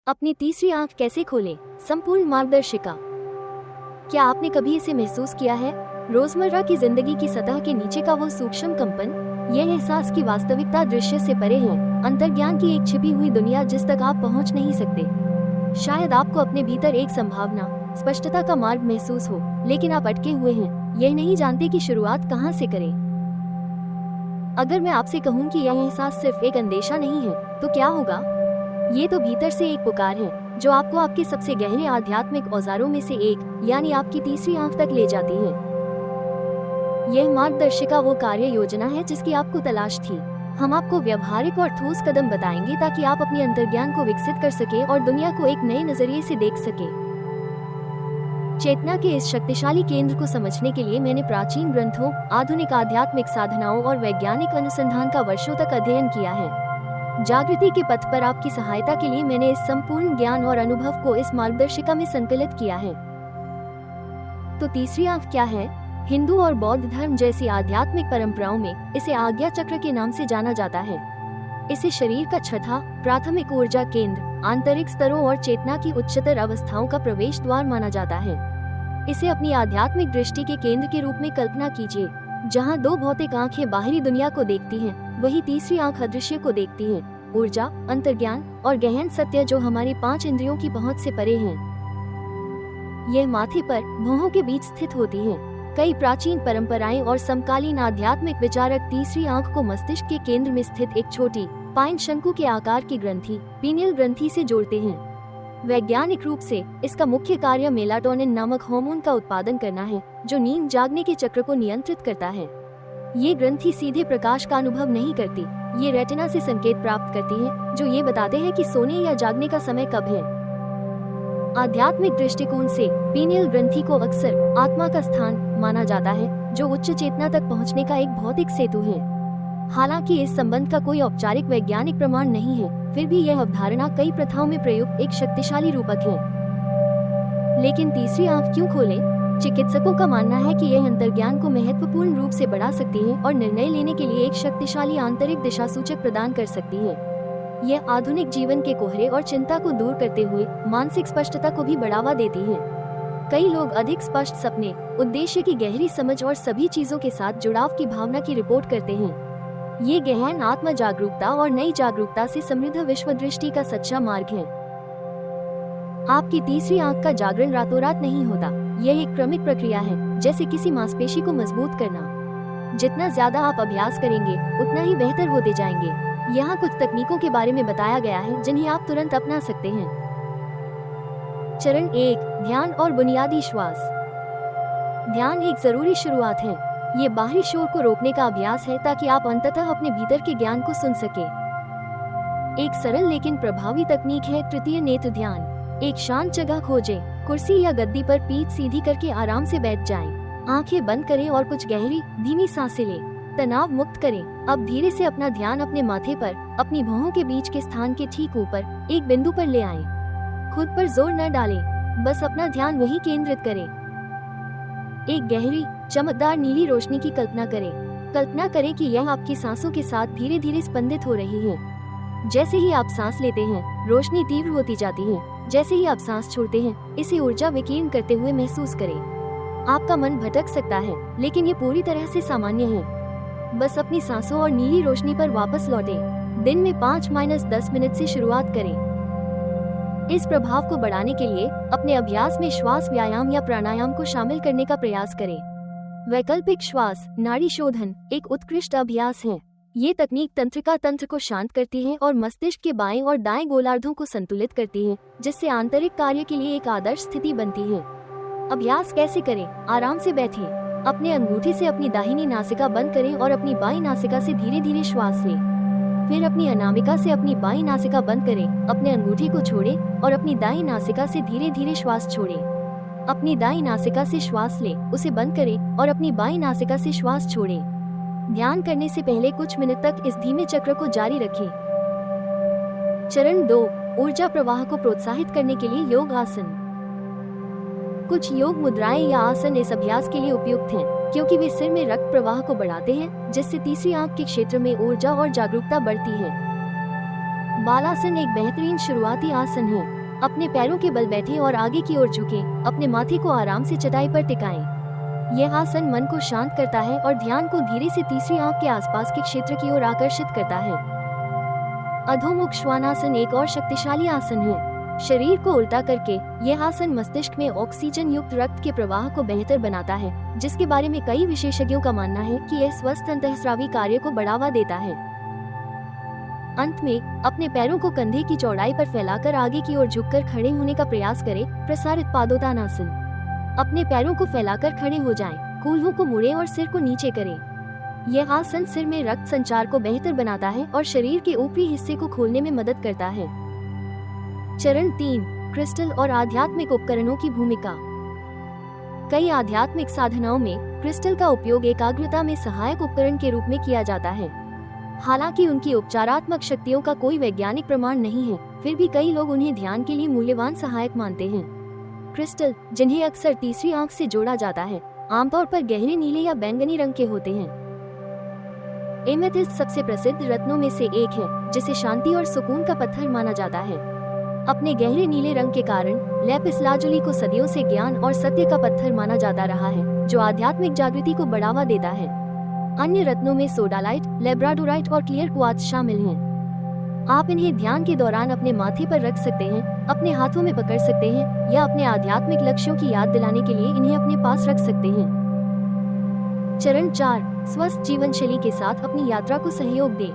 अपनी तीसरी आंख कैसे खोलें? संपूर्ण मार्गदर्शिका। क्या आपने कभी इसे महसूस किया है? रोजमर्रा की जिंदगी की सतह के नीचे का वो सूक्ष्म कंपन, यह एहसास की वास्तविकता दृश्य से परे है, अंतर्ज्ञान की एक छिपी हुई दुनिया जिस तक आप पहुंच नहीं सकते। शायद आपको अपने भीतर एक संभावना, स्पष्टता का मार्ग महसूस हो, लेकिन आप अटके हुए हैं, यह नहीं जानते कि शुरुआत कहां से करें। अगर मैं आपसे कहूं कि यह एहसास सिर्फ एक अंदेशा नहीं है, तो क्या होगा? ये तो भीतर से एक पुकार है जो आपको आपके सबसे गहरे आध्यात्मिक औजारों में से एक, यानी आपकी तीसरी आंख तक ले जाती है। यह मार्गदर्शिका वो कार्य योजना है जिसकी आपको तलाश थी। हम आपको व्यवहारिक और ठोस कदम बताएंगे ताकि आप अपने अंतर्ज्ञान को विकसित कर सके और दुनिया को एक नए नजरिए से देख सके। चेतना के इस शक्तिशाली केंद्र को समझने के लिए मैंने प्राचीन ग्रंथों, आधुनिक आध्यात्मिक साधनाओं और वैज्ञानिक अनुसंधान का वर्षों तक अध्ययन किया है। जागृति के पथ पर आपकी सहायता के लिए मैंने इस संपूर्ण ज्ञान और अनुभव को इस मार्गदर्शिका में संकलित किया है। तो तीसरी आंख क्या है? हिंदू और बौद्ध धर्म जैसी आध्यात्मिक परंपराओं में इसे आज्ञा चक्र के नाम से जाना जाता है। इसे शरीर का छठा, प्राथमिक ऊर्जा केंद्र, आंतरिक स्तरों और चेतना की उच्चतर अवस्थाओं का प्रवेश द्वार माना जाता है। इसे अपनी आध्यात्मिक दृष्टि के केंद्र के रूप में कल्पना कीजिए। जहाँ दो भौतिक आंखें बाहरी दुनिया को देखती हैं, वही तीसरी आंख अदृश्य को देखती है, ऊर्जा, अंतर्ज्ञान और गहन सत्य जो हमारी 5 इंद्रियों की पहुंच से परे हैं। यह माथे पर, भौहों के बीच स्थित होती है। कई प्राचीन परंपराएं और समकालीन आध्यात्मिक विचारक तीसरी आंख को मस्तिष्क के केंद्र में स्थित एक छोटी, पाइन शंकु के आकार की ग्रंथि, पीनियल ग्रंथि से जोड़ते हैं। वैज्ञानिक रूप से इसका मुख्य कार्य मेलाटोनिन नामक हार्मोन का उत्पादन करना है, जो नींद जागने के चक्र को नियंत्रित करता है। ये ग्रंथि सीधे प्रकाश का अनुभव नहीं करती, ये रेटिना से संकेत प्राप्त करती है, जो ये बताते हैं कि सोने या जागने का समय कब है। आध्यात्मिक दृष्टिकोण से पीनियल ग्रंथि को अक्सर आत्मा का स्थान माना जाता है, जो उच्च चेतना तक पहुंचने का एक भौतिक सेतु है। हालांकि इस संबंध का कोई औपचारिक वैज्ञानिक प्रमाण नहीं है, फिर भी यह अवधारणा कई प्रथाओं में प्रयुक्त एक शक्तिशाली रूपक है। लेकिन तीसरी आंख क्यों खोलें? चिकित्सकों का मानना है कि यह अंतर्ज्ञान को महत्वपूर्ण रूप से बढ़ा सकती है और निर्णय लेने के लिए एक शक्तिशाली आंतरिक दिशासूचक प्रदान कर सकती है। यह आधुनिक जीवन के कोहरे और चिंता को दूर करते हुए मानसिक स्पष्टता को भी बढ़ावा देती है। कई लोग अधिक स्पष्ट सपने, उद्देश्य की गहरी समझ और सभी चीजों के साथ जुड़ाव की भावना की रिपोर्ट करते हैं। ये गहन आत्म जागरूकता और नई जागरूकता से समृद्ध विश्व दृष्टि का सच्चा मार्ग है। आपकी तीसरी आंख का जागरण रातों रात नहीं होता, यह एक क्रमिक प्रक्रिया है, जैसे किसी मांसपेशी को मजबूत करना। जितना ज्यादा आप अभ्यास करेंगे, उतना ही बेहतर होते जाएंगे। यहाँ कुछ तकनीकों के बारे में बताया गया है जिन्हें आप तुरंत अपना सकते हैं। चरण 1, ध्यान और बुनियादी श्वास। ध्यान एक जरूरी शुरुआत है। ये बाहरी शोर को रोकने का अभ्यास है ताकि आप अंततः अपने भीतर के ज्ञान को सुन सके। एक सरल लेकिन प्रभावी तकनीक है तृतीय नेत्र ध्यान। एक शांत जगह खोजें, कुर्सी या गद्दी पर पीठ सीधी करके आराम से बैठ जाएं। आंखें बंद करें और कुछ गहरी, धीमी सांसें लें। तनाव मुक्त करें। अब धीरे से अपना ध्यान अपने माथे पर, अपनी भौहों के बीच के स्थान के ठीक ऊपर एक बिंदु पर ले आएं। खुद पर जोर न डालें, बस अपना ध्यान वहीं केंद्रित करें। एक गहरी, चमकदार नीली रोशनी की कल्पना करें। कल्पना करें कि यह आपकी सांसों के साथ धीरे धीरे स्पंदित हो रही है। जैसे ही आप सांस लेते हैं, रोशनी तीव्र होती जाती है। जैसे ही आप सांस छोड़ते हैं, इसे ऊर्जा विकीर्ण करते हुए महसूस करें। आपका मन भटक सकता है, लेकिन ये पूरी तरह से सामान्य है। बस अपनी सांसों और नीली रोशनी पर वापस लौटें। दिन में 5-10 मिनट से शुरुआत करें। इस प्रभाव को बढ़ाने के लिए अपने अभ्यास में श्वास व्यायाम या प्राणायाम को शामिल करने का प्रयास करें। वैकल्पिक श्वास, नाड़ी शोधन एक उत्कृष्ट अभ्यास है। ये तकनीक तंत्रिका तंत्र को शांत करती है और मस्तिष्क के बाएं और दाएं गोलार्धों को संतुलित करती है, जिससे आंतरिक कार्य के लिए एक आदर्श स्थिति बनती है। अभ्यास कैसे करें? आराम से बैठिए। अपने अंगूठे से अपनी दाहिनी नासिका बंद करें और अपनी बाईं नासिका से धीरे धीरे श्वास लें। फिर अपनी अनामिका से अपनी बाईं नासिका बंद करें, अपने अंगूठे को छोड़ें और अपनी दाईं नासिका से धीरे धीरे श्वास छोड़ें। अपनी दाईं नासिका से श्वास लें, उसे बंद करें और अपनी बाईं नासिका से श्वास छोड़ें। ध्यान करने से पहले कुछ मिनट तक इस धीमे चक्र को जारी रखें। चरण 2, ऊर्जा प्रवाह को प्रोत्साहित करने के लिए योग आसन। कुछ योग मुद्राएं या आसन इस अभ्यास के लिए उपयुक्त हैं, क्योंकि वे सिर में रक्त प्रवाह को बढ़ाते हैं, जिससे तीसरी आंख के क्षेत्र में ऊर्जा और जागरूकता बढ़ती है। बालासन एक बेहतरीन शुरुआती आसन है। अपने पैरों के बल बैठे और आगे की ओर झुके, अपने माथे को आराम से चटाई पर टिकाएं। यह आसन मन को शांत करता है और ध्यान को धीरे से तीसरी आंख के आसपास के क्षेत्र की ओर आकर्षित करता है। अधोमुख श्वानासन एक और शक्तिशाली आसन है। शरीर को उल्टा करके यह आसन मस्तिष्क में ऑक्सीजन युक्त रक्त के प्रवाह को बेहतर बनाता है, जिसके बारे में कई विशेषज्ञों का मानना है कि यह स्वस्थ अंतःस्रावी कार्य को बढ़ावा देता है। अंत में अपने पैरों को कंधे की चौड़ाई पर फैलाकर आगे की ओर झुककर खड़े होने का प्रयास करें। प्रसारित पादोत्तानासन। अपने पैरों को फैलाकर खड़े हो जाएं, कूल्हों को मुड़ें और सिर को नीचे करें। यह आसन सिर में रक्त संचार को बेहतर बनाता है और शरीर के ऊपरी हिस्से को खोलने में मदद करता है। चरण 3, क्रिस्टल और आध्यात्मिक उपकरणों की भूमिका। कई आध्यात्मिक साधनाओं में क्रिस्टल का उपयोग एकाग्रता में सहायक उपकरण के रूप में किया जाता है। हालांकि उनकी उपचारात्मक शक्तियों का कोई वैज्ञानिक प्रमाण नहीं है, फिर भी कई लोग उन्हें ध्यान के लिए मूल्यवान सहायक मानते हैं। क्रिस्टल, जिन्हें अक्सर तीसरी आंख से जोड़ा जाता है, आमतौर पर गहरे नीले या बैंगनी रंग के होते हैं। एमेथिस्ट सबसे प्रसिद्ध रत्नों में से एक है, जिसे शांति और सुकून का पत्थर माना जाता है। अपने गहरे नीले रंग के कारण लैपिस लाजुली को सदियों से ज्ञान और सत्य का पत्थर माना जाता रहा है, जो आध्यात्मिक जागृति को बढ़ावा देता है। अन्य रत्नों में सोडालाइट, लेब्राडोराइट और क्लियर क्वार्ट्ज शामिल हैं। आप इन्हें ध्यान के दौरान अपने माथे पर रख सकते हैं, अपने हाथों में पकड़ सकते हैं या अपने आध्यात्मिक लक्ष्यों की याद दिलाने के लिए इन्हें अपने पास रख सकते हैं। चरण 4, स्वस्थ जीवन शैली के साथ अपनी यात्रा को सहयोग दें।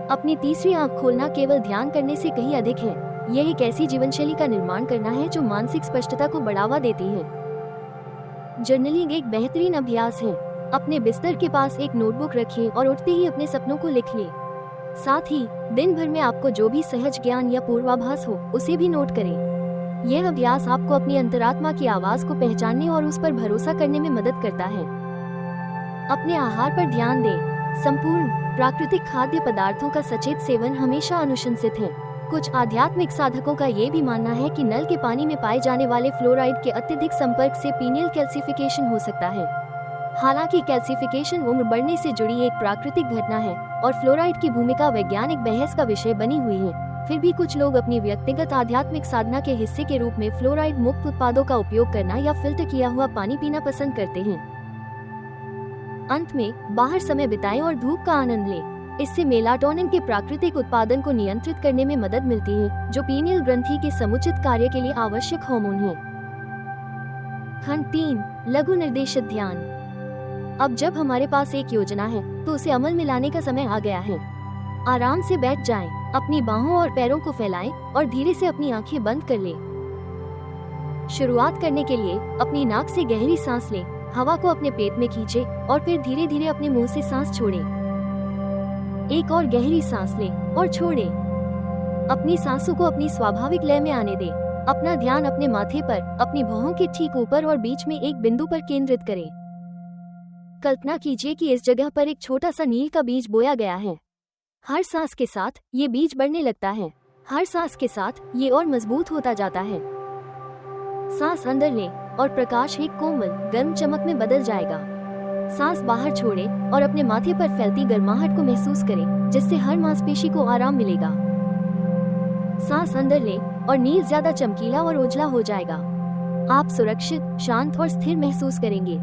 अपनी तीसरी आंख खोलना केवल ध्यान करने से कहीं अधिक है। यह एक ऐसी जीवन शैली का निर्माण करना है जो मानसिक स्पष्टता को बढ़ावा देती है। जर्नलिंग एक बेहतरीन अभ्यास है। अपने बिस्तर के पास एक नोटबुक रखें और उठते ही अपने सपनों को लिख लें। साथ ही दिन भर में आपको जो भी सहज ज्ञान या पूर्वाभास हो, उसे भी नोट करें। यह अभ्यास आपको अपनी अंतरात्मा की आवाज को पहचानने और उस पर भरोसा करने में मदद करता है। अपने आहार पर ध्यान दें। संपूर्ण प्राकृतिक खाद्य पदार्थों का सचेत सेवन हमेशा अनुशंसित है। कुछ आध्यात्मिक साधकों का ये भी मानना है कि नल के पानी में पाए जाने वाले फ्लोराइड के अत्यधिक संपर्क से पीनियल कैल्सिफिकेशन हो सकता है। हालांकि कैल्सिफिकेशन उम्र बढ़ने से जुड़ी एक प्राकृतिक घटना है और फ्लोराइड की भूमिका वैज्ञानिक बहस का विषय बनी हुई है, फिर भी कुछ लोग अपनी व्यक्तिगत आध्यात्मिक साधना के हिस्से के रूप में फ्लोराइड मुक्त उत्पादों का उपयोग करना या फिल्टर किया हुआ पानी पीना पसंद करते हैं। अंत में बाहर समय बिताएं और धूप का आनंद लें। इससे मेलाटोनिन के प्राकृतिक उत्पादन को नियंत्रित करने में मदद मिलती है, जो पीनियल ग्रंथि के समुचित कार्य के लिए आवश्यक हार्मोन है। खंड 3, लघु निर्देशित ध्यान। अब जब हमारे पास एक योजना है, तो उसे अमल में लाने का समय आ गया है। आराम से बैठ जाएं, अपनी बाहों और पैरों को फैलाएं और धीरे से अपनी आंखें बंद कर लें। शुरुआत करने के लिए अपनी नाक से गहरी सांस लें, हवा को अपने पेट में खींचें और फिर धीरे धीरे अपने मुंह से सांस छोड़ें। एक और गहरी सांस लें और छोड़ें। अपनी सांसों को अपनी स्वाभाविक लय में आने दें। अपना ध्यान अपने माथे पर, अपनी भौहों के ठीक ऊपर और बीच में एक बिंदु पर केंद्रित करें। कल्पना कीजिए कि इस जगह पर एक छोटा सा नील का बीज बोया गया है। हर सांस के साथ ये बीज बढ़ने लगता है। हर सांस के साथ ये और मजबूत होता जाता है। सांस अंदर लें और प्रकाश एक कोमल गर्म चमक में बदल जाएगा। सांस बाहर छोड़ें और अपने माथे पर फैलती गर्माहट को महसूस करें, जिससे हर मांसपेशी को आराम मिलेगा। सांस अंदर लें और नील ज्यादा चमकीला और उजला हो जाएगा। आप सुरक्षित, शांत और स्थिर महसूस करेंगे।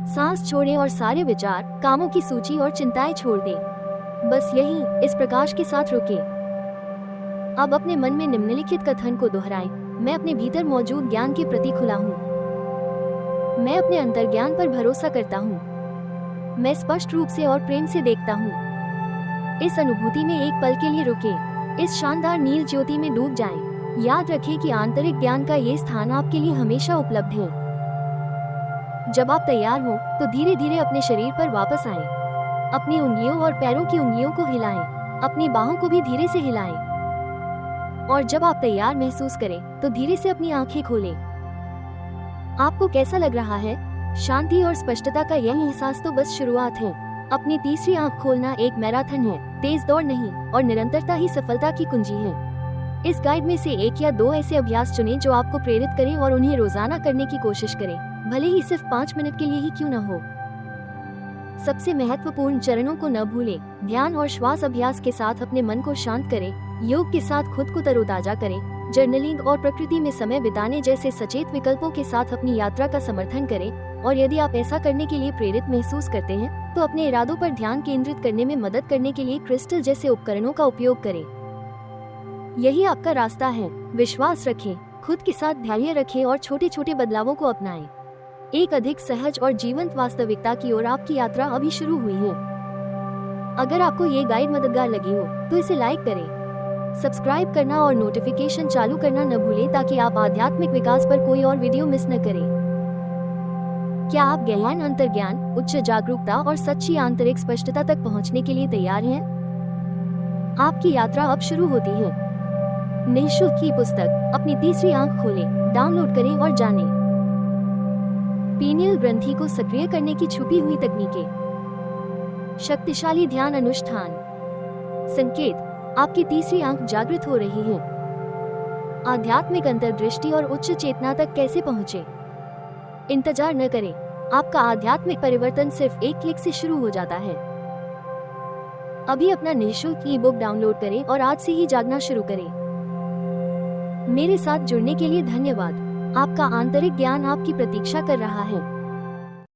सांस छोड़ें और सारे विचार, कामों की सूची और चिंताएं छोड़ दें। बस यही, इस प्रकाश के साथ रुकें। अब अपने मन में निम्नलिखित कथन को दोहराएं। मैं अपने भीतर मौजूद ज्ञान के प्रति खुला हूँ। मैं अपने अंतर्ज्ञान पर भरोसा करता हूँ। मैं स्पष्ट रूप से और प्रेम से देखता हूँ। इस अनुभूति में एक पल के लिए रुकें। इस शानदार नील ज्योति में डूब जाएं। याद रखें कि आंतरिक ज्ञान का ये स्थान आपके लिए हमेशा उपलब्ध है। जब आप तैयार हों, तो धीरे धीरे अपने शरीर पर वापस आएं। अपनी उंगलियों और पैरों की उंगलियों को हिलाएं। अपनी बाहों को भी धीरे से हिलाएं। और जब आप तैयार महसूस करें, तो धीरे से अपनी आंखें खोलें। आपको कैसा लग रहा है? शांति और स्पष्टता का यह एहसास तो बस शुरुआत है। अपनी तीसरी आंख खोलना एक मैराथन है, तेज दौड़ नहीं, और निरंतरता ही सफलता की कुंजी है। इस गाइड में से 1 या 2 ऐसे अभ्यास चुनें जो आपको प्रेरित करें और उन्हें रोजाना करने की कोशिश करें, भले ही सिर्फ 5 मिनट के लिए ही क्यों न हो। सबसे महत्वपूर्ण चरणों को न भूलें। ध्यान और श्वास अभ्यास के साथ अपने मन को शांत करें। योग के साथ खुद को तरोताजा करें, जर्नलिंग और प्रकृति में समय बिताने जैसे सचेत विकल्पों के साथ अपनी यात्रा का समर्थन करें। और यदि आप ऐसा करने के लिए प्रेरित महसूस करते हैं तो अपने इरादों पर ध्यान केंद्रित करने में मदद करने के लिए क्रिस्टल जैसे उपकरणों का उपयोग करें। यही आपका रास्ता है। विश्वास रखें, खुद के साथ धैर्य रखें और छोटे छोटे बदलावों को अपनाएं। एक अधिक सहज और जीवंत वास्तविकता की ओर आपकी यात्रा अभी शुरू हुई है। अगर आपको ये गाइड मददगार लगी हो तो इसे लाइक करें, सब्सक्राइब करना और नोटिफिकेशन चालू करना न भूलें ताकि आप आध्यात्मिक विकास पर कोई और वीडियो मिस न करें। क्या आप गहन अंतर्ज्ञान, उच्च जागरूकता और सच्ची आंतरिक स्पष्टता तक पहुंचने के लिए तैयार हैं? आपकी यात्रा अब शुरू होती है। निःशुल्क की पुस्तक अपनी तीसरी आंख खोलें डाउनलोड करें और जानें। पीनियल ग्रंथि को सक्रिय करने की छुपी हुई तकनीकें। शक्तिशाली ध्यान अनुष्ठान। संकेत, आपकी तीसरी आंख जागृत हो रही है। आध्यात्मिक अंतर्दृष्टि और उच्च चेतना तक कैसे पहुंचे? इंतजार न करें, आपका आध्यात्मिक परिवर्तन सिर्फ एक क्लिक से शुरू हो जाता है। अभी अपना निःशुल्क ई-बुक डाउनलोड करें और आज से ही जागना शुरू करें। मेरे साथ जुड़ने के लिए धन्यवाद। आपका आंतरिक ज्ञान आपकी प्रतीक्षा कर रहा है।